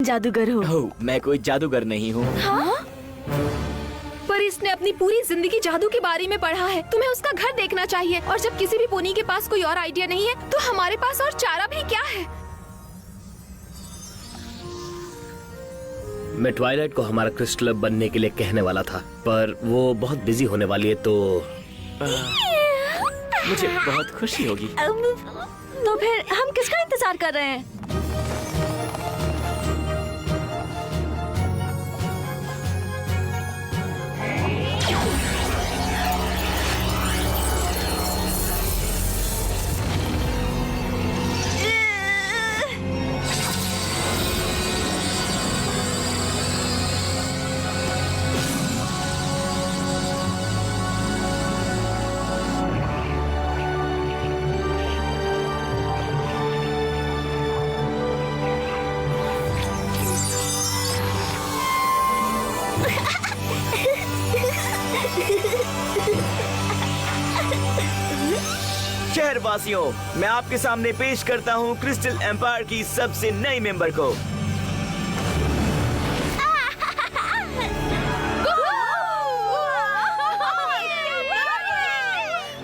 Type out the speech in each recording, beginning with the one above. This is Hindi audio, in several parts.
जादूगर हो। ओह, मैं कोई जादूगर नहीं हूँ। हाँ? पर इसने अपनी पूरी जिंदगी जादू के बारे में पढ़ा है। तुम्हें उसका घर देखना चाहिए। और जब किसी भी पोनी के पास कोई और आइडिया नहीं है तो हमारे पास और चारा भी क्या है। मैं ट्वाइलाइट को हमारा क्रिस्टल बनने के लिए कहने वाला था, पर वो बहुत बिजी होने वाली है, तो मुझे बहुत खुशी होगी। तो फिर हम किसका इंतजार कर रहे हैं? शहरवासियों, मैं आपके सामने पेश करता हूँ क्रिस्टल एम्पायर की सबसे नई मेंबर को।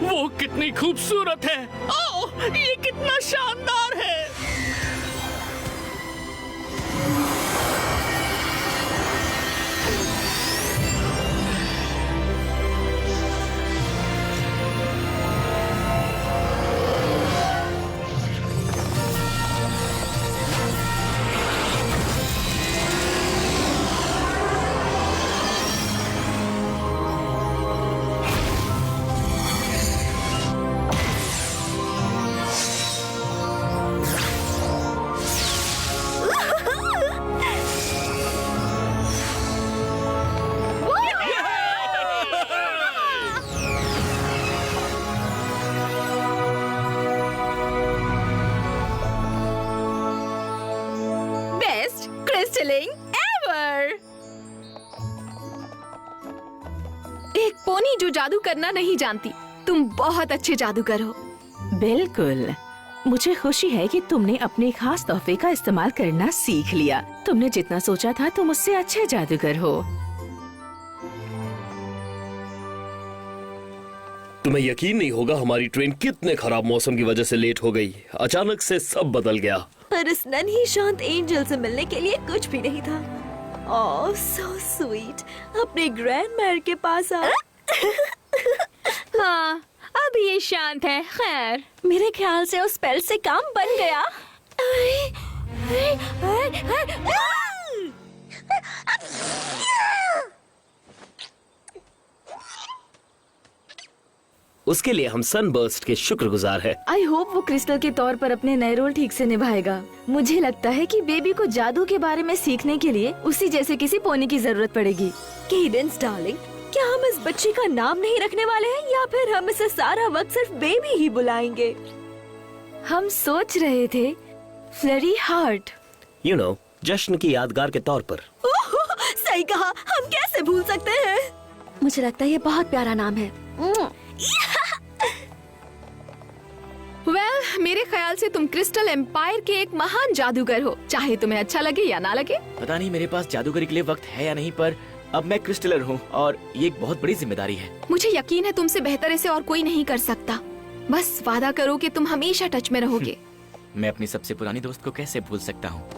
वो कितनी खूबसूरत है। ओह, ये कितना शानदार है। Best crystalling ever. एक पोनी जो जादू करना नहीं जानती। तुम बहुत अच्छे जादूगर हो। बिल्कुल। मुझे खुशी है कि तुमने अपने खास तोहफे का इस्तेमाल करना सीख लिया। तुमने जितना सोचा था तुम उससे अच्छे जादूगर हो। तुम्हें यकीन नहीं होगा हमारी ट्रेन कितने खराब मौसम की वजह से लेट हो गई। अचानक से सब बदल गया। पर इस नन्ही शांत एंजल से मिलने के लिए कुछ भी नहीं था। ओह सो स्वीट। अपने ग्रैंडमदर के पास आ। हाँ, अब ये शांत है। खैर, मेरे ख्याल से उस स्पेल से काम बन गया। उसके लिए हम सनबर्स्ट के शुक्रगुजार हैं। आई होप वो क्रिस्टल के तौर पर अपने नए रोल ठीक से निभाएगा। मुझे लगता है कि बेबी को जादू के बारे में सीखने के लिए उसी जैसे किसी पोनी की जरूरत पड़ेगी। केडेंस डार्लिंग, क्या हम इस बच्ची का नाम नहीं रखने वाले हैं या फिर हम इसे सारा वक्त सिर्फ बेबी ही बुलाएंगे? हम सोच रहे थे फ्लरी हार्ट। यू नो, जश्न की यादगार के तौर पर। ओह, सही कहा। हम कैसे भूल सकते हैं? मुझे लगता है ये बहुत प्यारा नाम है। वेल, मेरे ख्याल से तुम क्रिस्टल एम्पायर के एक महान जादूगर हो, चाहे तुम्हें अच्छा लगे या ना लगे। पता नहीं मेरे पास जादूगरी के लिए वक्त है या नहीं, पर अब मैं क्रिस्टलर हूँ और ये एक बहुत बड़ी जिम्मेदारी है। मुझे यकीन है तुमसे बेहतर इसे और कोई नहीं कर सकता। बस वादा करो कि तुम हमेशा टच में रहोगे। मैं अपनी सबसे पुरानी दोस्त को कैसे भूल सकता हूँ।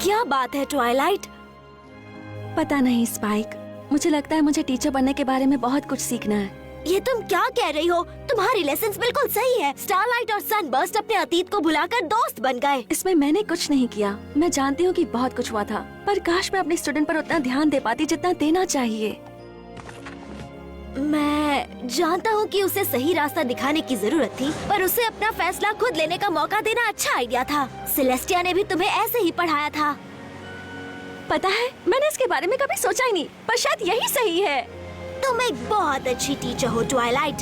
क्या बात है ट्वाइलाइट? पता नहीं स्पाइक, मुझे लगता है मुझे टीचर बनने के बारे में बहुत कुछ सीखना है। ये तुम क्या कह रही हो? तुम्हारी लेसन्स बिल्कुल सही है। स्टारलाइट और सनबर्स्ट अपने अतीत को भुलाकर दोस्त बन गए। इसमें मैंने कुछ नहीं किया। मैं जानती हूँ कि बहुत कुछ हुआ था, पर काश मैं अपने स्टूडेंट पर उतना ध्यान दे पाती जितना देना चाहिए। मैं जानता हूँ कि उसे सही रास्ता दिखाने की जरूरत थी, पर उसे अपना फैसला खुद लेने का मौका देना अच्छा आइडिया था। सेलेस्टिया ने भी तुम्हें ऐसे ही पढ़ाया था। पता है, मैंने इसके बारे में कभी सोचा ही नहीं, पर शायद यही सही है। तुम एक बहुत अच्छी टीचर हो ट्वाइलाइट।